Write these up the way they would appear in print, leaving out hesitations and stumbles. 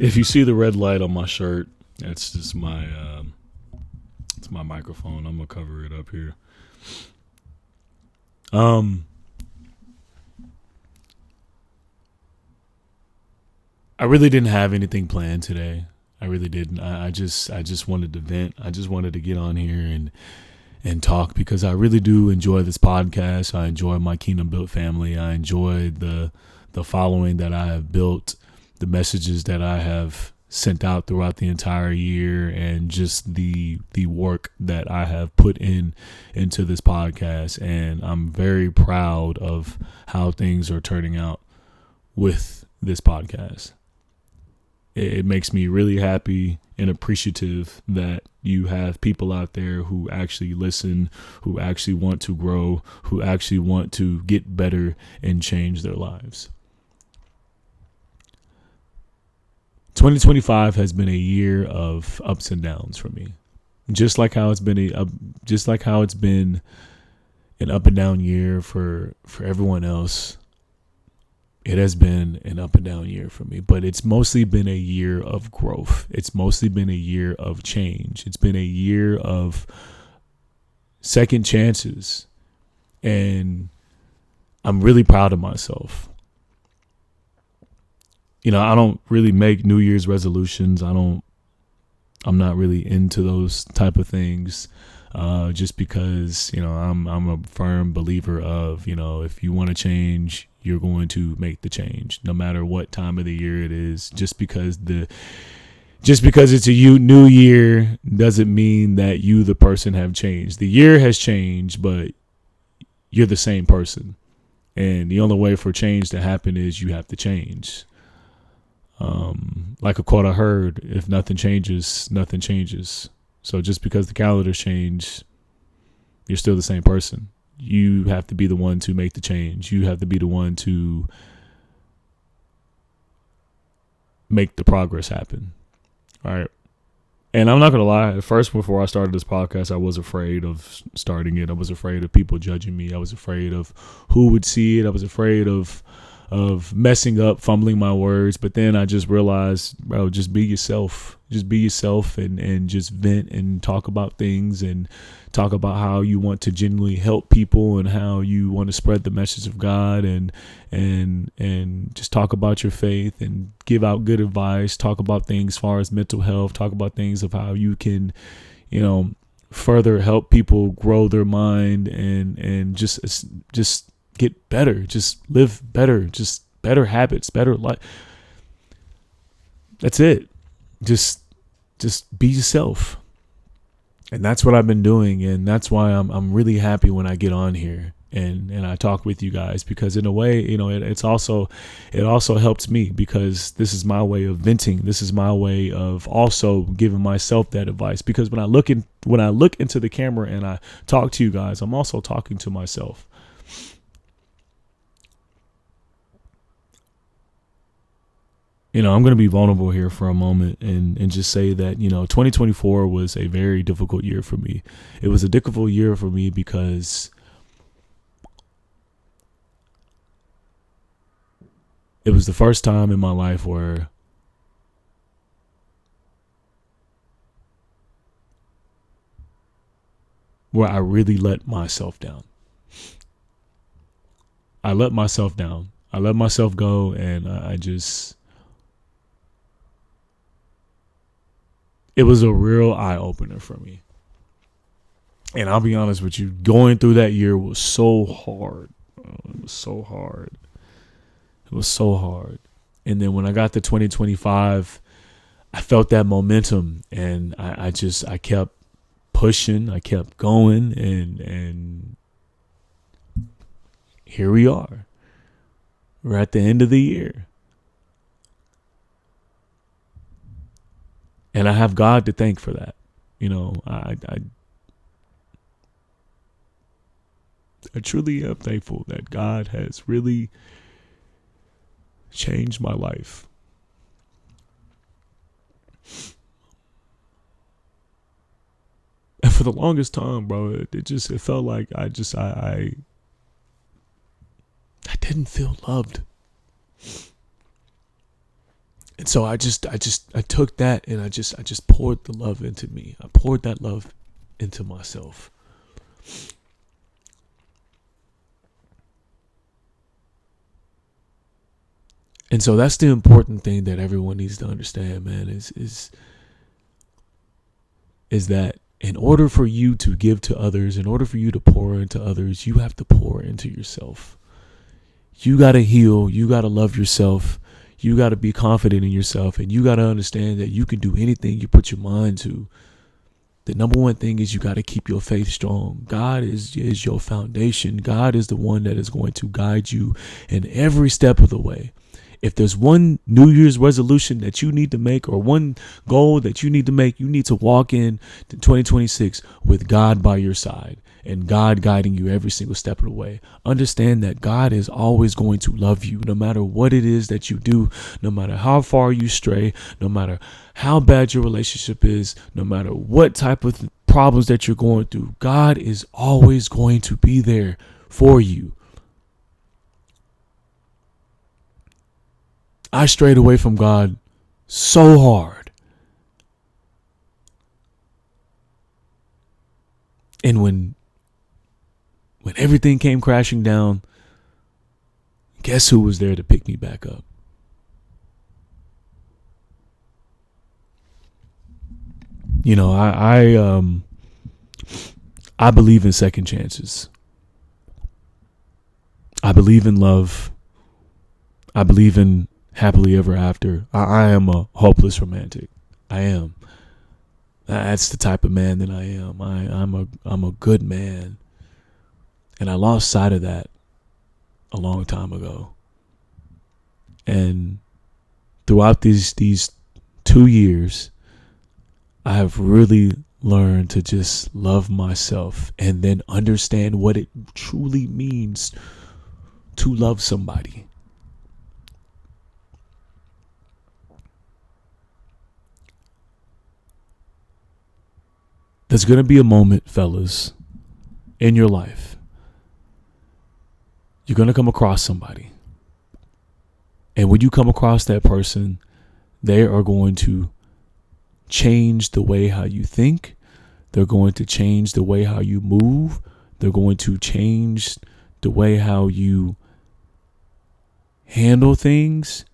If you see the red light on my shirt, that's just my it's my microphone. I'm gonna cover it up here. I really didn't have anything planned today. I really didn't. I just wanted to vent. I just wanted to get on here and talk because I really do enjoy this podcast. I enjoy my Kingdom Built family. I enjoy the following that I have built, the messages that I have sent out throughout the entire year, and just the work that I have put into this podcast. And I'm very proud of how things are turning out with this podcast. It makes me really happy and appreciative that you have people out there who actually listen, who actually want to grow, who actually want to get better and change their lives. 2025 has been a year of ups and downs for me. Just like how it's been an up and down year for everyone else. It has been an up and down year for me, but it's mostly been a year of growth. It's mostly been a year of change. It's been a year of second chances, and I'm really proud of myself. You know, I don't really make New Year's resolutions. I'm not really into those type of things. Just because, you know, I'm a firm believer of, you know, if you want to change, you're going to make the change no matter what time of the year it is. Just because it's a new year doesn't mean that you, the person, have changed. The year has changed, but you're the same person. And the only way for change to happen is you have to change. Like a quote I heard, if nothing changes, nothing changes. So just because the calendars change, you're still the same person. You have to be the one to make the change. You have to be the one to make the progress happen. All right. And I'm not going to lie. At first, before I started this podcast, I was afraid of starting it. I was afraid of people judging me. I was afraid of who would see it. I was afraid of messing up, fumbling my words. But then I just realized, bro, just be yourself. Just be yourself and just vent and talk about things and talk about how you want to genuinely help people and how you want to spread the message of God and just talk about your faith and give out good advice, talk about things as far as mental health, talk about things of how you can, you know, further help people grow their mind and just get better, just live better, just better habits, better life. That's it. Just be yourself. And that's what I've been doing. And that's why I'm really happy when I get on here and I talk with you guys, because in a way, you know, it also helps me, because this is my way of venting. This is my way of also giving myself that advice, because when I look into the camera and I talk to you guys, I'm also talking to myself. You know, I'm going to be vulnerable here for a moment and just say that, you know, 2024 was a very difficult year for me. It was a difficult year for me because it was the first time in my life where I really let myself down. I let myself down. I let myself go, and it was a real eye-opener for me. And I'll be honest with you, going through that year was so hard. It was so hard. It was so hard. And then when I got to 2025, I felt that momentum, and I kept pushing. I kept going, and here we are. We're at the end of the year. And I have God to thank for that. You know, I truly am thankful that God has really changed my life. And for the longest time, bro, it felt like I didn't feel loved. And so I took that and I just poured the love into me. I poured that love into myself. And so that's the important thing that everyone needs to understand, man, is that in order for you to give to others, in order for you to pour into others, you have to pour into yourself. You got to heal. You got to love yourself. You got to be confident in yourself. And you got to understand that you can do anything you put your mind to. The number one thing is you got to keep your faith strong. God is your foundation. God is the one that is going to guide you in every step of the way. If there's one New Year's resolution that you need to make or one goal that you need to make, you need to walk in to 2026 with God by your side and God guiding you every single step of the way. Understand that God is always going to love you no matter what it is that you do, no matter how far you stray, no matter how bad your relationship is, no matter what type of problems that you're going through. God is always going to be there for you. I strayed away from God so hard. And when everything came crashing down, guess who was there to pick me back up? You know, I believe in second chances. I believe in love. I believe in happily ever after. I am a hopeless romantic. I am. That's the type of man that I am. I'm a good man. And I lost sight of that a long time ago. And throughout these 2 years, I have really learned to just love myself and then understand what it truly means to love somebody. There's going to be a moment, fellas, in your life. You're going to come across somebody. And when you come across that person, they are going to change the way how you think. They're going to change the way how you move. They're going to change the way how you handle things.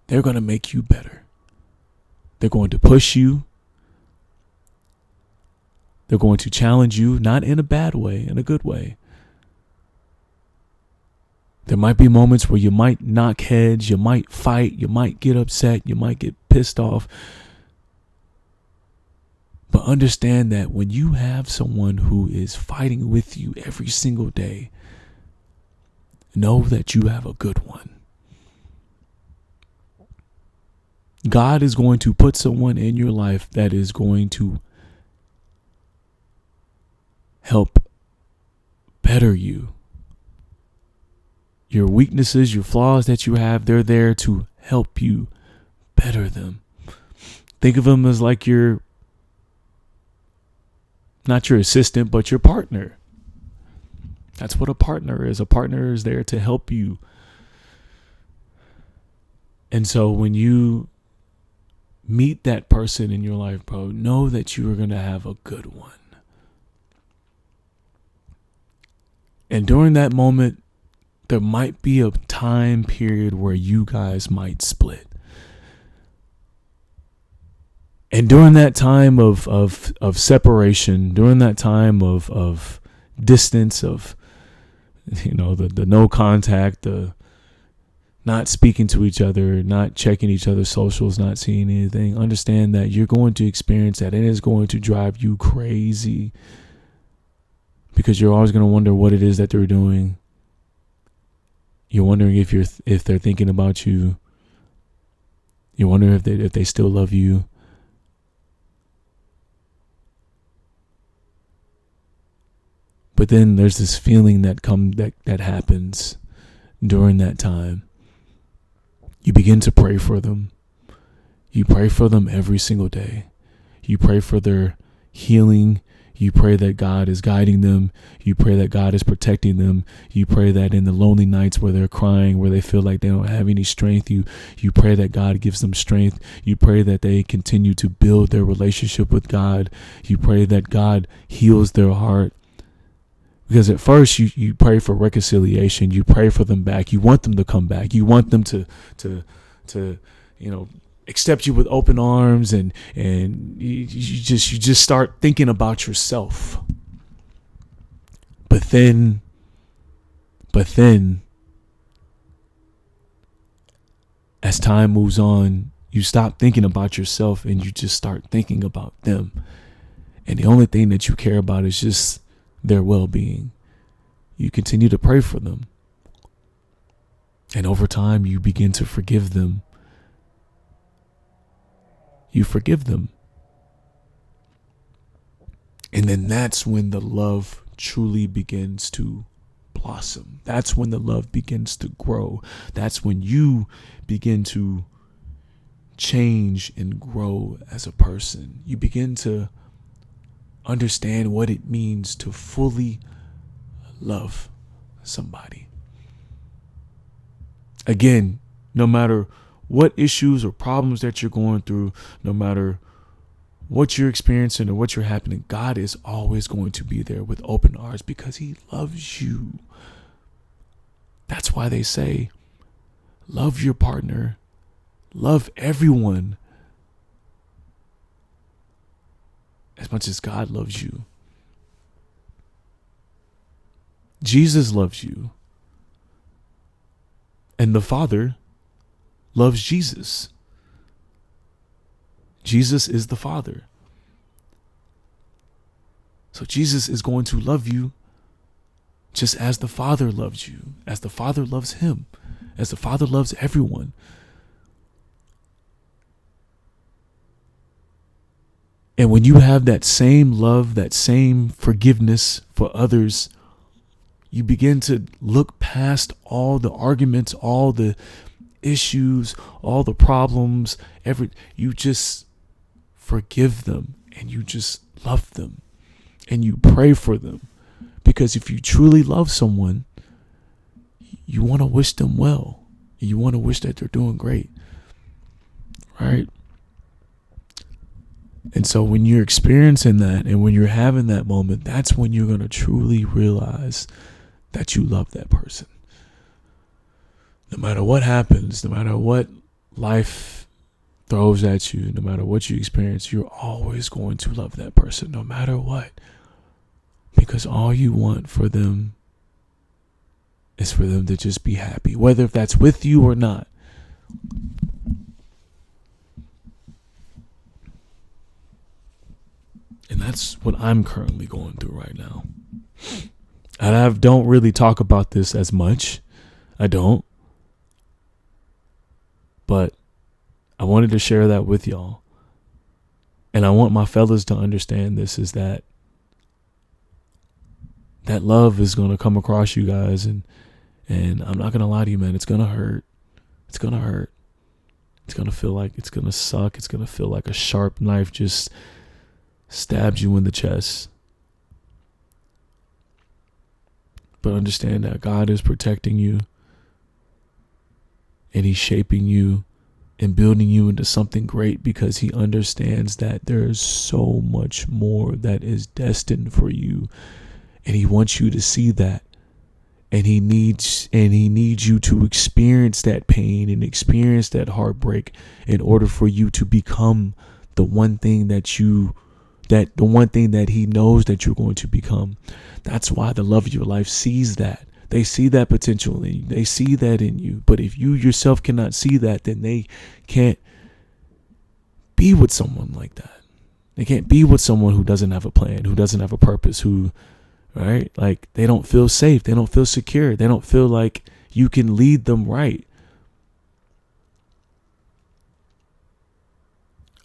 They're going to make you better. They're going to push you. They're going to challenge you, not in a bad way, in a good way. There might be moments where you might knock heads, you might fight, you might get upset, you might get pissed off. But understand that when you have someone who is fighting with you every single day, know that you have a good one. God is going to put someone in your life that is going to help better you. Your weaknesses, your flaws that you have, they're there to help you better them. Think of them as like not your assistant, but your partner. That's what a partner is. A partner is there to help you. And so when you meet that person in your life, bro, know that you are going to have a good one. And during that moment, there might be a time period where you guys might split. And during that time of separation, during that time of distance, of, you know, the no contact, the not speaking to each other, not checking each other's socials, not seeing anything, understand that you're going to experience that. It is going to drive you crazy. Because you're always going to wonder what it is that they're doing. You're wondering if they're thinking about you. You're wondering if they still love you. But then there's this feeling that happens during that time. You begin to pray for them. You pray for them every single day. You pray for their healing. You pray that God is guiding them. You pray that God is protecting them. You pray that in the lonely nights where they're crying, where they feel like they don't have any strength, you pray that God gives them strength. You pray that they continue to build their relationship with God. You pray that God heals their heart. Because at first you pray for reconciliation. You pray for them back. You want them to come back. You want them to accept you with open arms, and you just start thinking about yourself. But then as time moves on, you stop thinking about yourself and you just start thinking about them. And the only thing that you care about is just their well-being. You continue to pray for them. And over time, you begin to forgive them. You forgive them. And then that's when the love truly begins to blossom. That's when the love begins to grow. That's when you begin to change and grow as a person. You begin to understand what it means to fully love somebody. Again, no matter what issues or problems that you're going through, no matter what you're experiencing or what you're happening, God is always going to be there with open arms because he loves you. That's why they say, love your partner, love everyone as much as God loves you. Jesus loves you. And the Father loves Jesus. Jesus is the Father. So Jesus is going to love you just as the Father loves you, as the Father loves him, as the Father loves everyone. And when you have that same love, that same forgiveness for others, you begin to look past all the arguments, all the issues, all the problems, you just forgive them and you just love them and you pray for them. Because if you truly love someone, you want to wish them well. You want to wish that they're doing great. Right? And so when you're experiencing that and when you're having that moment, that's when you're going to truly realize that you love that person. No matter what happens, no matter what life throws at you, no matter what you experience, you're always going to love that person, no matter what. Because all you want for them is for them to just be happy, whether if that's with you or not. And that's what I'm currently going through right now. And I don't really talk about this as much. I don't. But I wanted to share that with y'all. And I want my fellas to understand this, is that love is going to come across you guys. And I'm not going to lie to you, man. It's going to hurt. It's going to hurt. It's going to feel like it's going to suck. It's going to feel like a sharp knife just stabs you in the chest. But understand that God is protecting you. And he's shaping you and building you into something great, because he understands that there is so much more that is destined for you. And he wants you to see that. And he needs you to experience that pain and experience that heartbreak in order for you to become the one thing that he knows that you're going to become. That's why the love of your life sees that. They see that potential in you. They see that in you. But if you yourself cannot see that, then they can't be with someone like that. They can't be with someone who doesn't have a plan, who doesn't have a purpose, right? Like, they don't feel safe. They don't feel secure. They don't feel like you can lead them right.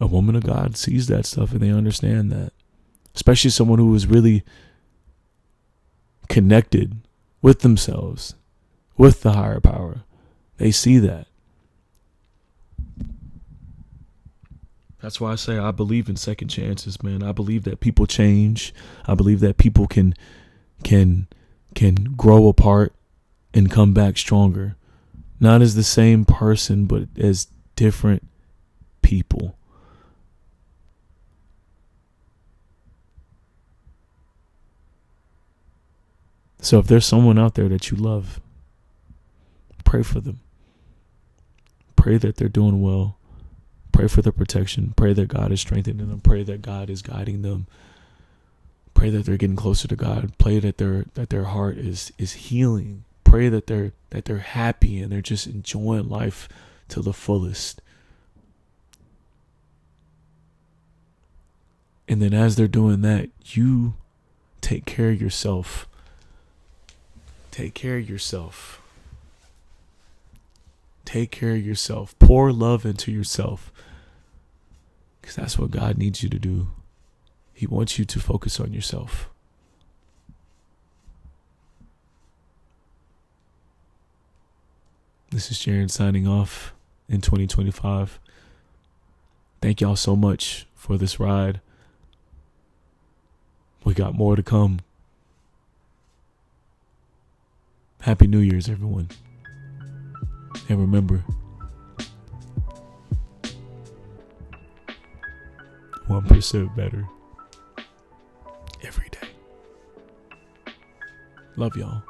A woman of God sees that stuff and they understand that. Especially someone who is really connected with themselves, with the higher power. They see that. That's why I say I believe in second chances, man. I believe that people change. I believe that people can grow apart and come back stronger. Not as the same person, but as different people. So if there's someone out there that you love, pray for them. Pray that they're doing well. Pray for their protection. Pray that God is strengthening them. Pray that God is guiding them. Pray that they're getting closer to God. Pray that their heart is healing. Pray that they're happy and they're just enjoying life to the fullest. And then as they're doing that, you take care of yourself. Take care of yourself. Take care of yourself. Pour love into yourself. Because that's what God needs you to do. He wants you to focus on yourself. This is Jaron signing off in 2025. Thank y'all so much for this ride. We got more to come. Happy New Year's, everyone. And remember, 1% better every day. Love y'all.